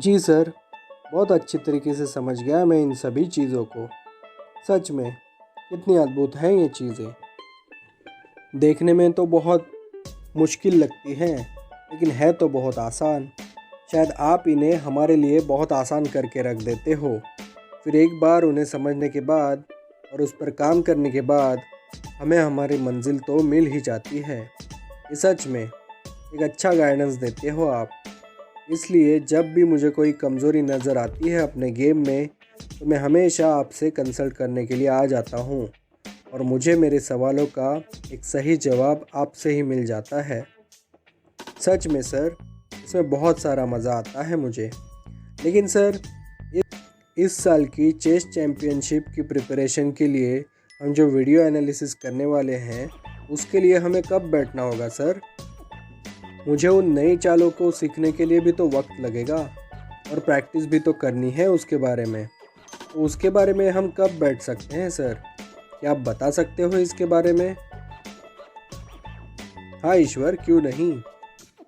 जी sir, बहुत अच्छी तरीके से समझ गया मैं इन सभी चीज़ों को। सच में कितनी अद्भुत हैं ये चीज़ें। देखने में तो बहुत मुश्किल लगती हैं, लेकिन है तो बहुत आसान। शायद आप इन्हें हमारे लिए बहुत आसान करके रख देते हो। फिर एक बार उन्हें समझने के बाद और उस पर काम करने के बाद हमें हमारी मंजिल तो मिल ही जाती है। ये सच में एक अच्छा गाइडेंस देते हो आप। इसलिए जब भी मुझे कोई कमज़ोरी नज़र आती है अपने गेम में, तो मैं हमेशा आपसे कंसल्ट करने के लिए आ जाता हूँ और मुझे मेरे सवालों का एक सही जवाब आपसे ही मिल जाता है। सच में सर, इसमें बहुत सारा मज़ा आता है मुझे। लेकिन सर, इस साल की चेस चैम्पियनशिप की प्रिपरेशन के लिए हम जो वीडियो एनालिसिस करने वाले हैं, उसके लिए हमें कब बैठना होगा सर? मुझे उन नई चालों को सीखने के लिए भी तो वक्त लगेगा और प्रैक्टिस भी तो करनी है उसके बारे में। तो उसके बारे में हम कब बैठ सकते हैं सर? क्या आप बता सकते हो इसके बारे में? हाँ ईश्वर, क्यों नहीं।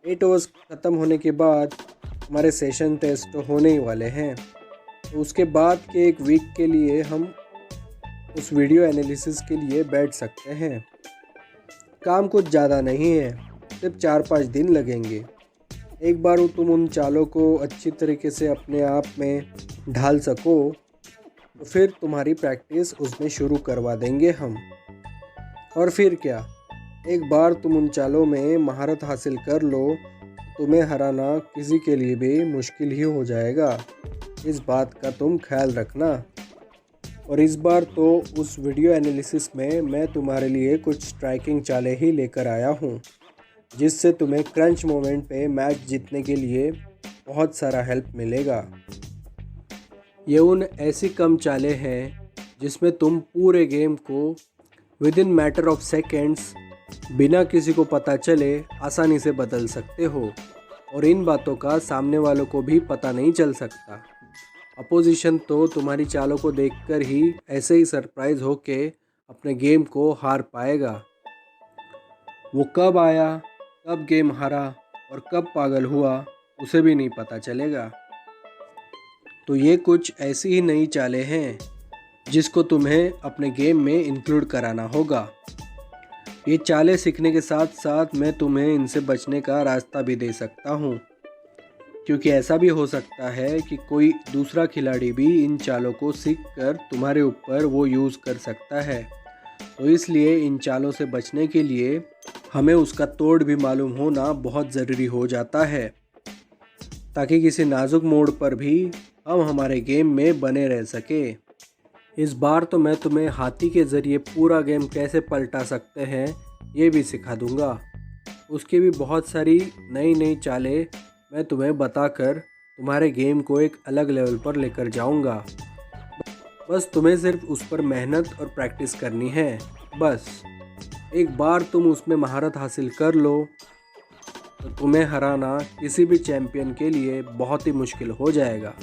8 ओवर्स ख़त्म होने के बाद हमारे सेशन टेस्ट तो होने ही वाले हैं। तो उसके बाद के एक वीक के लिए हम उस वीडियो एनालिसिस के लिए बैठ सकते हैं। काम कुछ ज़्यादा नहीं है, सिर्फ 4-5 दिन लगेंगे। एक बार तुम उन चालों को अच्छी तरीके से अपने आप में ढाल सको, तो फिर तुम्हारी प्रैक्टिस उसमें शुरू करवा देंगे हम। और फिर क्या, एक बार तुम उन चालों में महारत हासिल कर लो, तुम्हें हराना किसी के लिए भी मुश्किल ही हो जाएगा। इस बात का तुम ख्याल रखना। और इस बार तो उस वीडियो एनालिसिस में मैं तुम्हारे लिए कुछ स्ट्राइकिंग चालें ही लेकर आया हूँ, जिससे तुम्हें क्रंच मोमेंट पे मैच जीतने के लिए बहुत सारा हेल्प मिलेगा। ये उन ऐसी कम चालें हैं जिसमें तुम पूरे गेम को with in matter of seconds बिना किसी को पता चले आसानी से बदल सकते हो, और इन बातों का सामने वालों को भी पता नहीं चल सकता। अपोजिशन तो तुम्हारी चालों को देखकर ही ऐसे ही सरप्राइज होके अपने गेम को हार पाएगा। वो कब आया, कब गेम हारा और कब पागल हुआ, उसे भी नहीं पता चलेगा। तो ये कुछ ऐसी ही नई चालें हैं जिसको तुम्हें अपने गेम में इंक्लूड कराना होगा। ये चालें सीखने के साथ साथ मैं तुम्हें इनसे बचने का रास्ता भी दे सकता हूँ, क्योंकि ऐसा भी हो सकता है कि कोई दूसरा खिलाड़ी भी इन चालों को सीखकर तुम्हारे ऊपर वो यूज़ कर सकता है। तो इसलिए इन चालों से बचने के लिए हमें उसका तोड़ भी मालूम होना बहुत ज़रूरी हो जाता है, ताकि किसी नाजुक मोड़ पर भी हम हमारे गेम में बने रह सके। इस बार तो मैं तुम्हें हाथी के ज़रिए पूरा गेम कैसे पलटा सकते हैं ये भी सिखा दूंगा। उसकी भी बहुत सारी नई नई चालें मैं तुम्हें बताकर तुम्हारे गेम को एक अलग लेवल पर लेकर जाऊंगा। बस तुम्हें सिर्फ उस पर मेहनत और प्रैक्टिस करनी है। बस एक बार तुम उसमें महारत हासिल कर लो, तो तुम्हें हराना किसी भी चैंपियन के लिए बहुत ही मुश्किल हो जाएगा।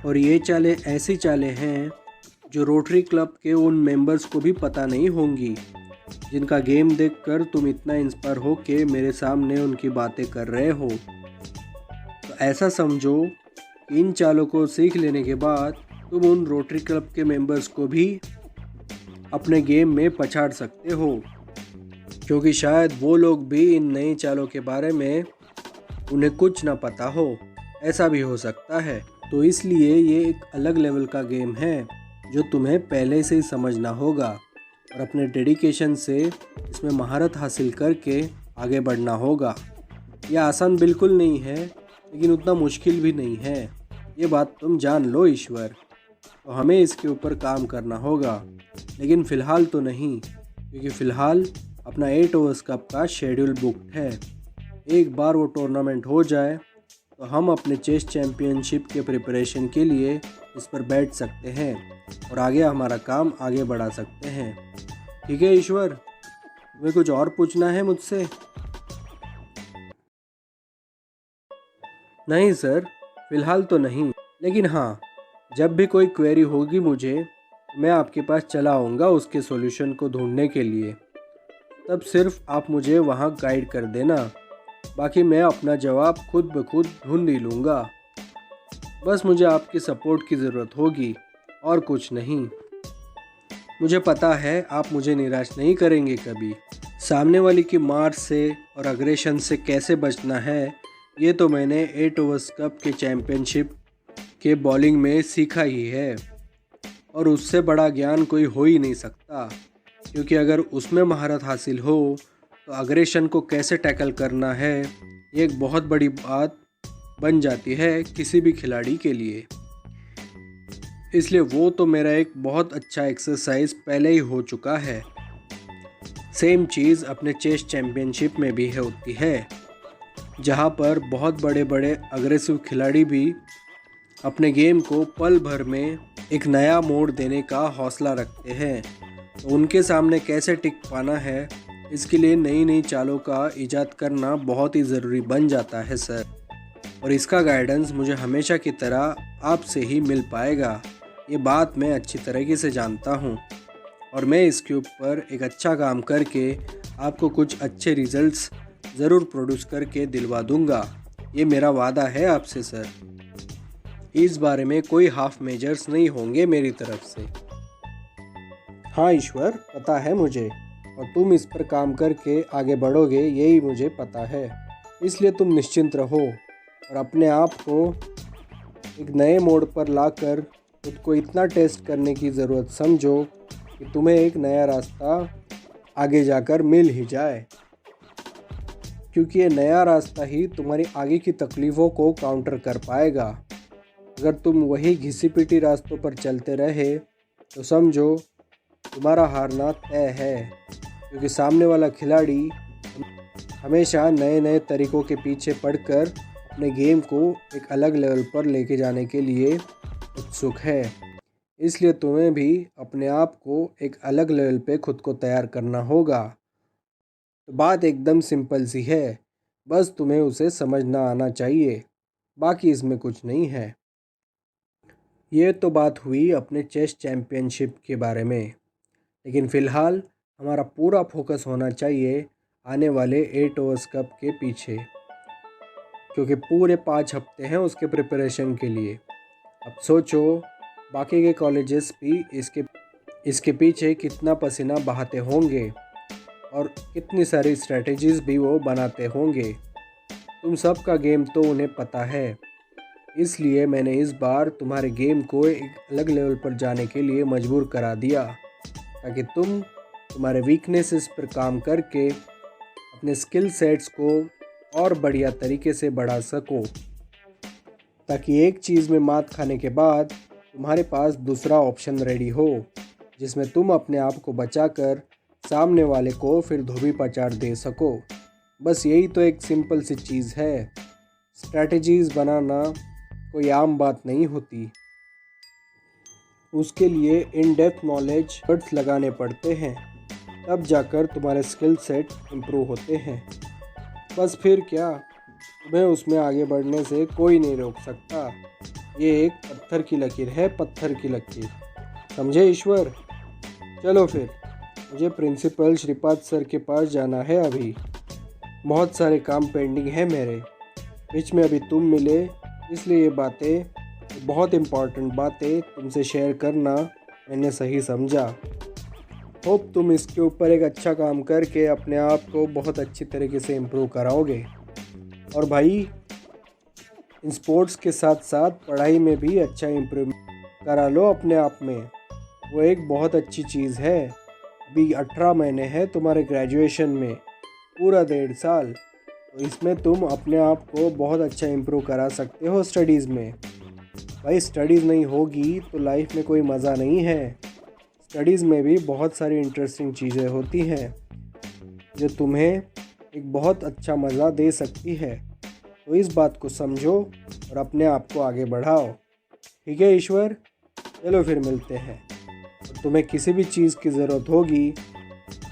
और ये चालें ऐसी चालें हैं जो रोटरी क्लब के उन मेंबर्स को भी पता नहीं होंगी, जिनका गेम देखकर तुम इतना इंस्पायर हो के मेरे सामने उनकी बातें कर रहे हो। तो ऐसा समझो कि इन चालों को सीख लेने के बाद तुम उन रोटरी क्लब के मेंबर्स को भी अपने गेम में पछाड़ सकते हो, क्योंकि शायद वो लोग भी इन नई चालों के बारे में उन्हें कुछ ना पता हो। ऐसा भी हो सकता है। तो इसलिए ये एक अलग लेवल का गेम है जो तुम्हें पहले से ही समझना होगा और अपने डेडिकेशन से इसमें महारत हासिल करके आगे बढ़ना होगा। यह आसान बिल्कुल नहीं है, लेकिन उतना मुश्किल भी नहीं है। ये बात तुम जान लो ईश्वर। तो हमें इसके ऊपर काम करना होगा, लेकिन फ़िलहाल तो नहीं, क्योंकि फ़िलहाल अपना 8 ओवर्स कप का शेड्यूल बुकड है। एक बार वो टूर्नामेंट हो जाए तो हम अपने चेस चैम्पियनशिप के प्रिपरेशन के लिए इस पर बैठ सकते हैं और आगे हमारा काम आगे बढ़ा सकते हैं। ठीक है ईश्वर, तुम्हें कुछ और पूछना है मुझसे? नहीं सर, फ़िलहाल तो नहीं, लेकिन हाँ, जब भी कोई क्वेरी होगी मुझे, मैं आपके पास चला आऊँगा उसके सॉल्यूशन को ढूंढने के लिए। तब सिर्फ आप मुझे वहाँ गाइड कर देना। बाकी मैं अपना जवाब खुद ब खुद ढूंढ ही लूँगा। बस मुझे आपकी सपोर्ट की ज़रूरत होगी और कुछ नहीं। मुझे पता है आप मुझे निराश नहीं करेंगे कभी। सामने वाले की मार से और अग्रेशन से कैसे बचना है, ये तो मैंने 8 ओवर्स कप के चैम्पियनशिप के बॉलिंग में सीखा ही है। और उससे बड़ा ज्ञान कोई हो ही नहीं सकता, क्योंकि अगर उसमें महारत हासिल हो तो अग्रेशन को कैसे टैकल करना है, ये एक बहुत बड़ी बात बन जाती है किसी भी खिलाड़ी के लिए। इसलिए वो तो मेरा एक बहुत अच्छा एक्सरसाइज पहले ही हो चुका है। सेम चीज़ अपने चेस चैम्पियनशिप में भी होती है, जहाँ पर बहुत बड़े बड़े अग्रेसिव खिलाड़ी भी अपने गेम को पल भर में एक नया मोड़ देने का हौसला रखते हैं। तो उनके सामने कैसे टिक पाना है, इसके लिए नई नई चालों का इजाद करना बहुत ही ज़रूरी बन जाता है सर। और इसका गाइडेंस मुझे हमेशा की तरह आपसे ही मिल पाएगा, ये बात मैं अच्छी तरीके से जानता हूँ। और मैं इसके ऊपर एक अच्छा काम करके आपको कुछ अच्छे रिजल्ट्स ज़रूर प्रोड्यूस करके दिलवा दूँगा, ये मेरा वादा है आपसे सर। इस बारे में कोई हाफ मेजर्स नहीं होंगे मेरी तरफ से। हाँ ईश्वर, पता है मुझे, और तुम इस पर काम करके आगे बढ़ोगे यही मुझे पता है। इसलिए तुम निश्चिंत रहो और अपने आप को एक नए मोड़ पर लाकर खुद को इतना टेस्ट करने की ज़रूरत समझो कि तुम्हें एक नया रास्ता आगे जाकर मिल ही जाए, क्योंकि ये नया रास्ता ही तुम्हारी आगे की तकलीफ़ों को काउंटर कर पाएगा। अगर तुम वही घिसी पिटी रास्तों पर चलते रहे तो समझो तुम्हारा हारना तय है, क्योंकि सामने वाला खिलाड़ी हमेशा नए नए तरीक़ों के पीछे पड़कर अपने गेम को एक अलग लेवल पर लेके जाने के लिए उत्सुक है। इसलिए तुम्हें भी अपने आप को एक अलग लेवल पे खुद को तैयार करना होगा। तो बात एकदम सिंपल सी है, बस तुम्हें उसे समझना आना चाहिए, बाकी इसमें कुछ नहीं है। ये तो बात हुई अपने चेस चैम्पियनशिप के बारे में, लेकिन फ़िलहाल हमारा पूरा फोकस होना चाहिए आने वाले 8 ओवर्स कप के पीछे, क्योंकि पूरे 5 हफ्ते हैं उसके प्रिपरेशन के लिए। अब सोचो बाकी के कॉलेजेस भी इसके पीछे कितना पसीना बहाते होंगे और कितनी सारी स्ट्रैटेजीज़ भी वो बनाते होंगे। तुम सब का गेम तो उन्हें पता है, इसलिए मैंने इस बार तुम्हारे गेम को एक अलग लेवल पर जाने के लिए मजबूर करा दिया, ताकि तुम्हारे वीकनेसेस पर काम करके अपने स्किल सेट्स को और बढ़िया तरीके से बढ़ा सको, ताकि एक चीज़ में मात खाने के बाद तुम्हारे पास दूसरा ऑप्शन रेडी हो, जिसमें तुम अपने आप को बचाकर सामने वाले को फिर धोबी पछाड़ दे सको। बस यही तो एक सिंपल सी चीज़ है। स्ट्रैटेजीज़ बनाना कोई आम बात नहीं होती, उसके लिए इन डेप्थ नॉलेज एफर्ट्स लगाने पड़ते हैं, तब जाकर तुम्हारे स्किल सेट इम्प्रूव होते हैं। बस फिर क्या, तुम्हें उसमें आगे बढ़ने से कोई नहीं रोक सकता। ये एक पत्थर की लकीर है, पत्थर की लकीर, समझे ईश्वर। चलो फिर, मुझे प्रिंसिपल श्रीपाद सर के पास जाना है अभी, बहुत सारे काम पेंडिंग है मेरे। बीच में अभी तुम मिले, इसलिए ये बातें, बहुत इम्पॉर्टेंट बातें तुमसे शेयर करना मैंने सही समझा। होप तुम इसके ऊपर एक अच्छा काम करके अपने आप को बहुत अच्छी तरीके से इम्प्रूव कराओगे। और भाई, इन स्पोर्ट्स के साथ साथ पढ़ाई में भी अच्छा इम्प्रूव करा लो अपने आप में, वो एक बहुत अच्छी चीज़ है। अभी 18 महीने हैं तुम्हारे ग्रेजुएशन में, पूरा 1.5 साल, तो इसमें तुम अपने आप को बहुत अच्छा इम्प्रूव करा सकते हो स्टडीज़ में। भाई, स्टडीज़ नहीं होगी तो लाइफ में कोई मज़ा नहीं है। स्टडीज़ में भी बहुत सारी इंटरेस्टिंग चीज़ें होती हैं जो तुम्हें एक बहुत अच्छा मज़ा दे सकती है। तो इस बात को समझो और अपने आप को आगे बढ़ाओ। ठीक है ईश्वर, चलो फिर मिलते हैं। और तुम्हें किसी भी चीज़ की ज़रूरत होगी,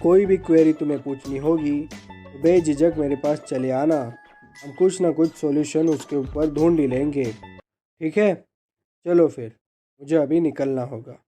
कोई भी क्वेरी तुम्हें पूछनी होगी, तो बेझिझक मेरे पास चले आना, हम कुछ ना कुछ सॉल्यूशन उसके ऊपर ढूंढ ही लेंगे। ठीक है, चलो फिर, मुझे अभी निकलना होगा।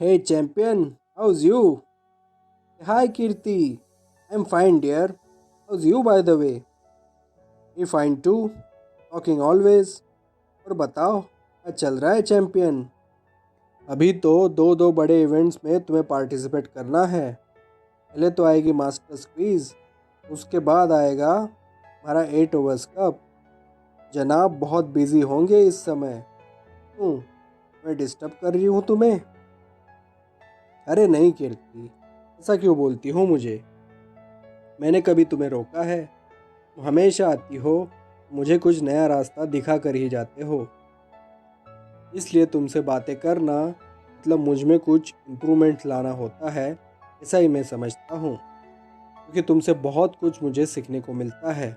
Hey champion, how's you? Hi Kirti, I'm fine dear. How's you by the way? Me fine too. Talking always. और बताओ क्या चल रहा है चैंपियन? अभी तो दो दो बड़े इवेंट्स में तुम्हें पार्टिसिपेट करना है। पहले तो आएगी मास्टर्स क्वीज, उसके बाद आएगा हमारा 8 ओवर्स कप। जनाब बहुत बिजी होंगे इस समय। क्यों, मैं डिस्टर्ब कर रही हूँ तुम्हें? अरे नहीं कीर्ति, ऐसा क्यों बोलती हो मुझे? मैंने कभी तुम्हें रोका है? तुम हमेशा आती हो, मुझे कुछ नया रास्ता दिखा कर ही जाते हो। इसलिए तुमसे बातें करना मतलब मुझ में कुछ इम्प्रूवमेंट लाना होता है, ऐसा ही मैं समझता हूँ। क्योंकि तुमसे बहुत कुछ मुझे सीखने को मिलता है।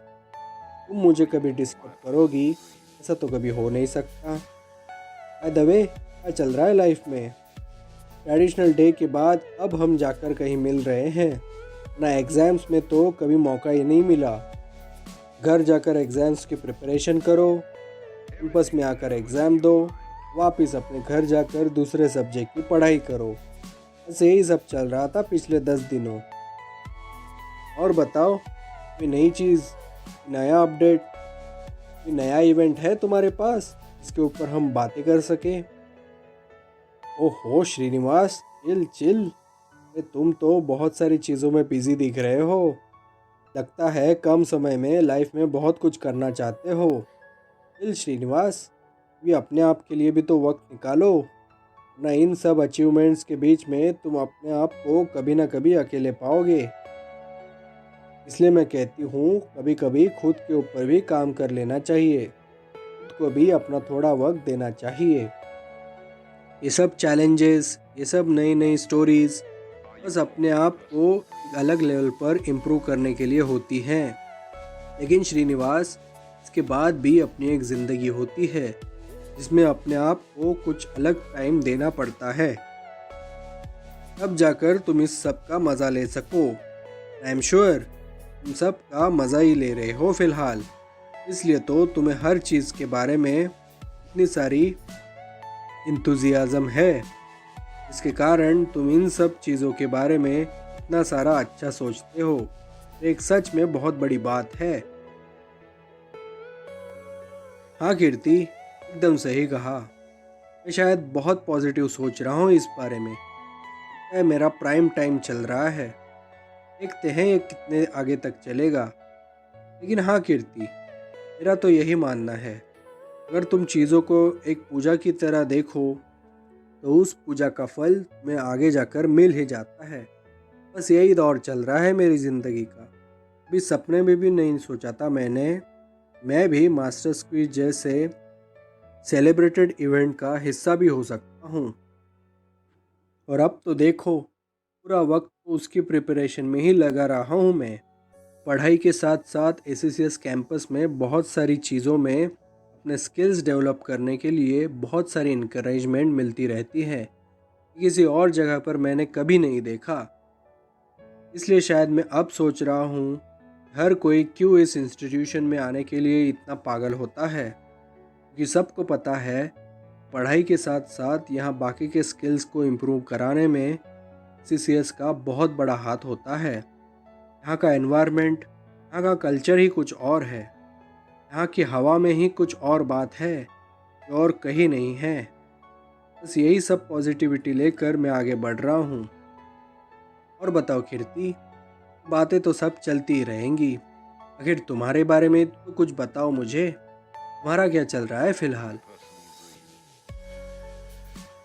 तुम मुझे कभी डिस्टर्ब करोगी ऐसा तो कभी हो नहीं सकता। बाय द वे, क्या चल रहा है लाइफ में? ट्रेडिशनल डे के बाद अब हम जाकर कहीं मिल रहे हैं, ना एग्ज़ाम्स में तो कभी मौका ही नहीं मिला। घर जाकर एग्ज़ाम्स की प्रिपरेशन करो, कैंपस में आकर एग्ज़ाम दो, वापस अपने घर जाकर दूसरे सब्जेक्ट की पढ़ाई करो। ऐसे ही सब चल रहा था पिछले 10 दिनों। और बताओ, कोई नई चीज़, नया अपडेट, कोई नया इवेंट है तुम्हारे पास जिसके ऊपर हम बातें कर सकें? ओहो श्रीनिवास, चिल चिल। अरे तुम तो बहुत सारी चीज़ों में बिजी दिख रहे हो। लगता है कम समय में लाइफ में बहुत कुछ करना चाहते हो। चिल श्रीनिवास, भी अपने आप के लिए भी तो वक्त निकालो। ना इन सब अचीवमेंट्स के बीच में तुम अपने आप को कभी ना कभी अकेले पाओगे। इसलिए मैं कहती हूँ कभी कभी खुद के ऊपर भी काम कर लेना चाहिए, खुद को भी अपना थोड़ा वक्त देना चाहिए। ये सब चैलेंजेस, ये सब नई नई स्टोरीज बस अपने आप को एक अलग लेवल पर इम्प्रूव करने के लिए होती हैं। लेकिन श्रीनिवास, इसके बाद भी अपनी एक ज़िंदगी होती है जिसमें अपने आप को कुछ अलग टाइम देना पड़ता है, तब जाकर तुम इस सब का मज़ा ले सको। आई एम श्योर तुम सब का मज़ा ही ले रहे हो फ़िलहाल। इसलिए तो तुम्हें हर चीज़ के बारे में इतनी सारी इंतुजियाज़म है, इसके कारण तुम इन सब चीज़ों के बारे में इतना सारा अच्छा सोचते हो। एक सच में बहुत बड़ी बात है। हाँ कीर्ति, एकदम सही कहा। मैं शायद बहुत पॉजिटिव सोच रहा हूँ इस बारे में। मेरा प्राइम टाइम चल रहा है, देखते हैं ये कितने आगे तक चलेगा। लेकिन हाँ कीर्ति, मेरा तो यही मानना है, अगर तुम चीज़ों को एक पूजा की तरह देखो तो उस पूजा का फल तुम्हें आगे जाकर मिल ही जाता है। बस यही दौर चल रहा है मेरी ज़िंदगी का। अभी सपने में भी नहीं सोचा था मैं भी मास्टर्स क्विज जैसे सेलिब्रेटेड इवेंट का हिस्सा भी हो सकता हूँ। और अब तो देखो, पूरा वक्त तो उसकी प्रिपरेशन में ही लगा रहा हूँ मैं। पढ़ाई के साथ साथ एससीएस कैंपस में बहुत सारी चीज़ों में अपने स्किल्स डेवलप करने के लिए बहुत सारी इनकरेजमेंट मिलती रहती है, किसी और जगह पर मैंने कभी नहीं देखा। इसलिए शायद मैं अब सोच रहा हूँ हर कोई क्यों इस इंस्टीट्यूशन में आने के लिए इतना पागल होता है, क्योंकि सबको पता है पढ़ाई के साथ साथ यहाँ बाकी के स्किल्स को इम्प्रूव कराने में सीसीएस का बहुत बड़ा हाथ होता है। यहाँ का एनवायरनमेंट, यहाँ का कल्चर ही कुछ और है। यहाँ की हवा में ही कुछ और बात है जो और कहीं नहीं है। बस यही सब पॉजिटिविटी लेकर मैं आगे बढ़ रहा हूँ। और बताओ कीर्ति, बातें तो सब चलती ही रहेंगी, आखिर तुम्हारे बारे में तो कुछ बताओ मुझे। तुम्हारा क्या चल रहा है फिलहाल?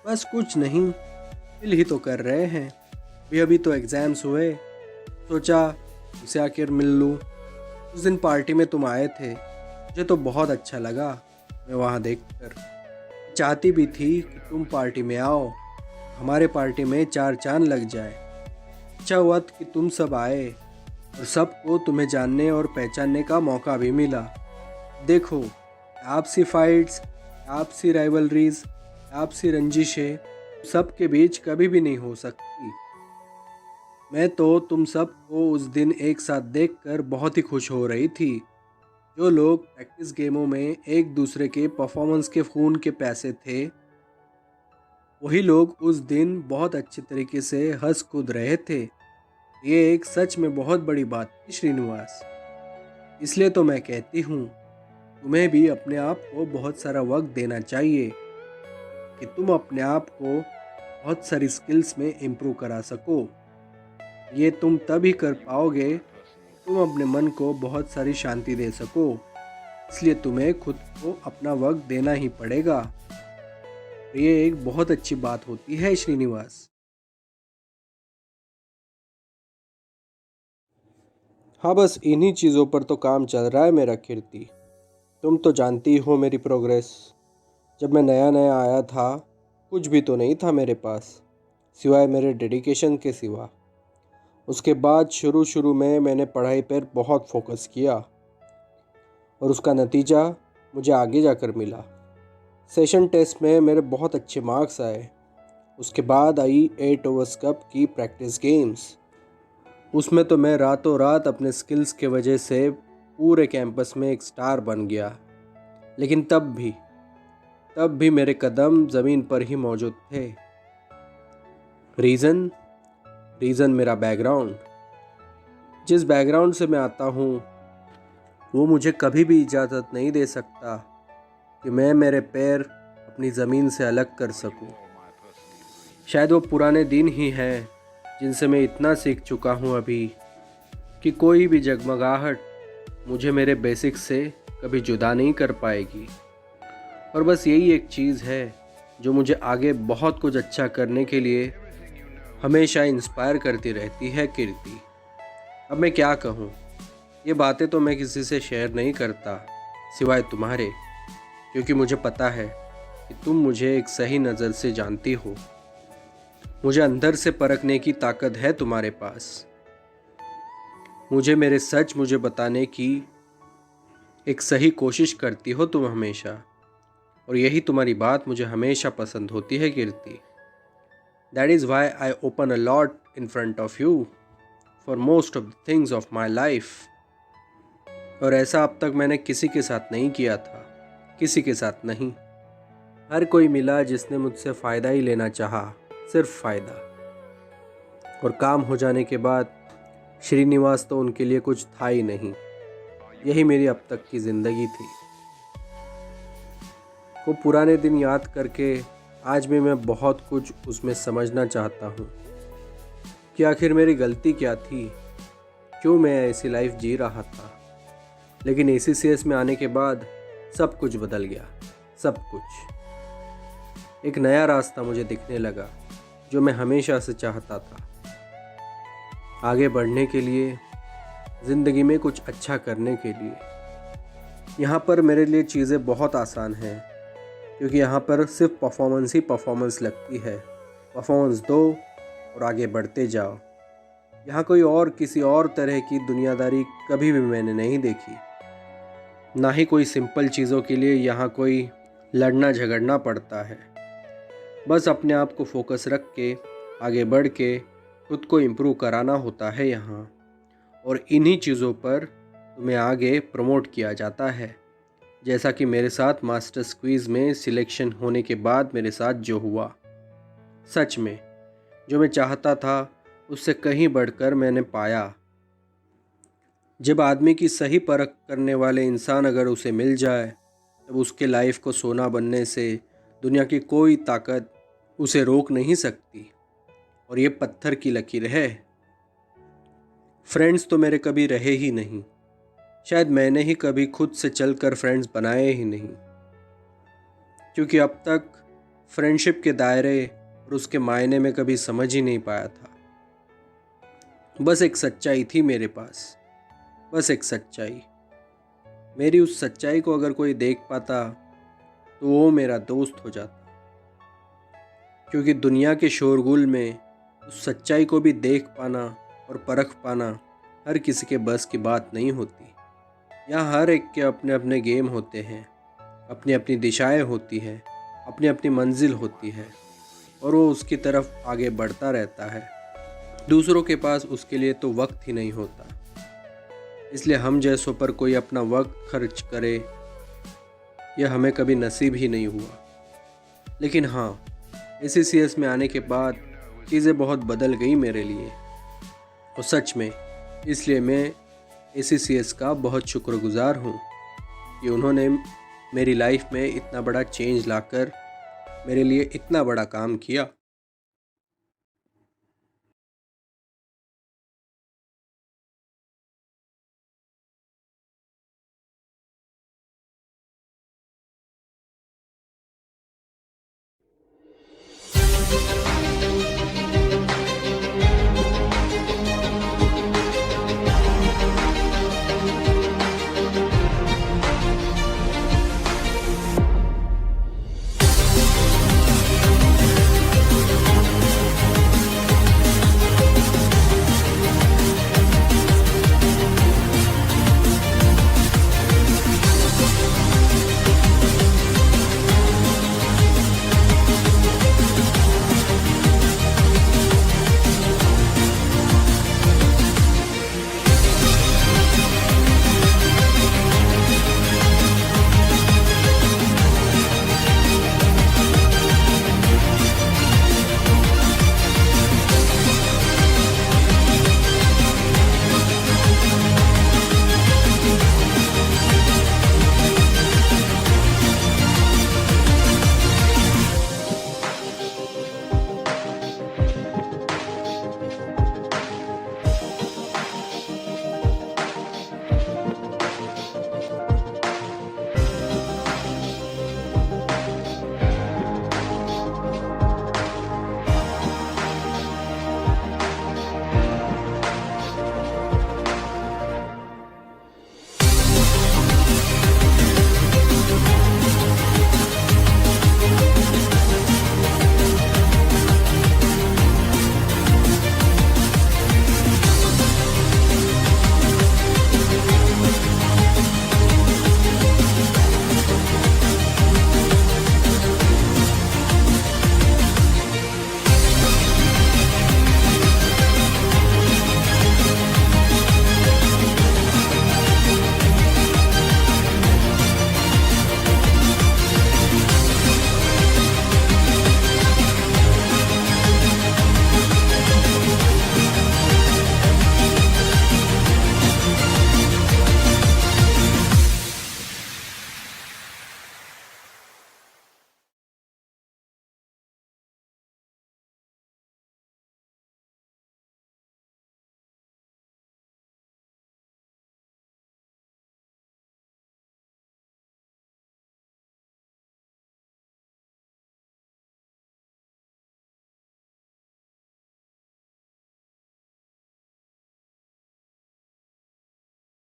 बस कुछ नहीं, चिल ही तो कर रहे हैं। अभी तो एग्ज़ाम्स हुए, सोचा तुमसे आकर मिल लूँ। उस दिन पार्टी में तुम आए थे, मुझे तो बहुत अच्छा लगा मैं वहाँ देखकर। चाहती भी थी कि तुम पार्टी में आओ, हमारे पार्टी में चार चांद लग जाए। अच्छा हुआ कि तुम सब आए और सबको तुम्हें जानने और पहचानने का मौका भी मिला। देखो, आपसी फाइट्स, आपसी राइवलरीज, आपसी रंजिशें सबके बीच कभी भी नहीं हो सकती। मैं तो तुम सबको उस दिन एक साथ देखकर बहुत ही खुश हो रही थी। जो लोग प्रैक्टिस गेमों में एक दूसरे के परफॉर्मेंस के खून के प्यासे थे, वही लोग उस दिन बहुत अच्छे तरीके से हंस कूद रहे थे। ये एक सच में बहुत बड़ी बात थी श्रीनिवास। इसलिए तो मैं कहती हूँ, तुम्हें भी अपने आप को बहुत सारा वक्त देना चाहिए कि तुम अपने आप को बहुत सारी स्किल्स में इम्प्रूव करा सको। ये तुम तभी कर पाओगे, तुम अपने मन को बहुत सारी शांति दे सको। इसलिए तुम्हें खुद को अपना वक्त देना ही पड़ेगा। ये एक बहुत अच्छी बात होती है श्रीनिवास। हाँ, बस इन्हीं चीज़ों पर तो काम चल रहा है मेरा कीर्ति। तुम तो जानती हो मेरी प्रोग्रेस। जब मैं नया नया आया था, कुछ भी तो नहीं था मेरे पास, सिवाय मेरे डेडिकेशन के सिवा। उसके बाद शुरू शुरू में मैंने पढ़ाई पर बहुत फोकस किया और उसका नतीजा मुझे आगे जाकर मिला। सेशन टेस्ट में मेरे बहुत अच्छे मार्क्स आए। उसके बाद आई 8 ओवर्स कप की प्रैक्टिस गेम्स। उसमें तो मैं रातों रात अपने स्किल्स के वजह से पूरे कैंपस में एक स्टार बन गया। लेकिन तब भी मेरे कदम ज़मीन पर ही मौजूद थे। रीज़न मेरा बैकग्राउंड। जिस बैकग्राउंड से मैं आता हूँ, वो मुझे कभी भी इजाज़त नहीं दे सकता कि मैं मेरे पैर अपनी ज़मीन से अलग कर सकूँ। शायद वो पुराने दिन ही हैं जिनसे मैं इतना सीख चुका हूँ अभी कि कोई भी जगमगाहट मुझे मेरे बेसिक्स से कभी जुदा नहीं कर पाएगी। और बस यही एक चीज़ है जो मुझे आगे बहुत कुछ अच्छा करने के लिए हमेशा इंस्पायर करती रहती है कीर्ति। अब मैं क्या कहूँ, ये बातें तो मैं किसी से शेयर नहीं करता सिवाय तुम्हारे, क्योंकि मुझे पता है कि तुम मुझे एक सही नज़र से जानती हो। मुझे अंदर से परखने की ताकत है तुम्हारे पास। मुझे बताने की एक सही कोशिश करती हो तुम हमेशा, और यही तुम्हारी बात मुझे हमेशा पसंद होती है कीर्ति। That is why I open a lot in front of you for most of the things of my life. और ऐसा अब तक मैंने किसी के साथ नहीं किया था, किसी के साथ नहीं। हर कोई मिला जिसने मुझसे फ़ायदा ही लेना चाहा, सिर्फ फ़ायदा। और काम हो जाने के बाद श्रीनिवास तो उनके लिए कुछ था ही नहीं। यही मेरी अब तक की ज़िंदगी थी। वो पुराने दिन याद करके आज भी मैं बहुत कुछ उसमें समझना चाहता हूँ कि आखिर मेरी गलती क्या थी, क्यों मैं ऐसी लाइफ जी रहा था। लेकिन ACCS में आने के बाद सब कुछ बदल गया, सब कुछ। एक नया रास्ता मुझे दिखने लगा जो मैं हमेशा से चाहता था। आगे बढ़ने के लिए, ज़िंदगी में कुछ अच्छा करने के लिए। यहाँ पर मेरे लिए चीज़ें बहुत आसान हैं, क्योंकि यहाँ पर सिर्फ परफॉर्मेंस लगती है। परफॉर्मेंस दो और आगे बढ़ते जाओ। यहाँ कोई और किसी और तरह की दुनियादारी कभी भी मैंने नहीं देखी। ना ही कोई सिंपल चीज़ों के लिए यहाँ कोई लड़ना झगड़ना पड़ता है। बस अपने आप को फोकस रख के आगे बढ़ के खुद को इम्प्रूव कराना होता है यहाँ। और इन्हीं चीज़ों पर तुम्हें आगे प्रमोट किया जाता है, जैसा कि मेरे साथ मास्टर्स क्विज़ में सिलेक्शन होने के बाद मेरे साथ जो हुआ। सच में जो मैं चाहता था उससे कहीं बढ़कर मैंने पाया। जब आदमी की सही परख करने वाले इंसान अगर उसे मिल जाए, तब उसके लाइफ को सोना बनने से दुनिया की कोई ताकत उसे रोक नहीं सकती। और ये पत्थर की लकीर है। फ्रेंड्स तो मेरे कभी रहे ही नहीं। शायद मैंने ही कभी खुद से चलकर फ्रेंड्स बनाए ही नहीं, क्योंकि अब तक फ्रेंडशिप के दायरे और उसके मायने में कभी समझ ही नहीं पाया था। बस एक सच्चाई थी मेरे पास, बस एक सच्चाई। मेरी उस सच्चाई को अगर कोई देख पाता तो वो मेरा दोस्त हो जाता, क्योंकि दुनिया के शोरगुल में उस सच्चाई को भी देख पाना और परख पाना हर किसी के बस की बात नहीं होती। यहाँ हर एक के अपने अपने गेम होते हैं, अपनी अपनी दिशाएं होती हैं, अपनी अपनी मंजिल होती है, और वो उसकी तरफ आगे बढ़ता रहता है। दूसरों के पास उसके लिए तो वक्त ही नहीं होता। इसलिए हम जैसों पर कोई अपना वक्त खर्च करे, यह हमें कभी नसीब ही नहीं हुआ। लेकिन हाँ, ACCS में आने के बाद चीज़ें बहुत बदल गई मेरे लिए, और सच में इसलिए मैं ACCS का बहुत शुक्रगुज़ार हूँ कि उन्होंने मेरी लाइफ में इतना बड़ा चेंज लाकर मेरे लिए इतना बड़ा काम किया।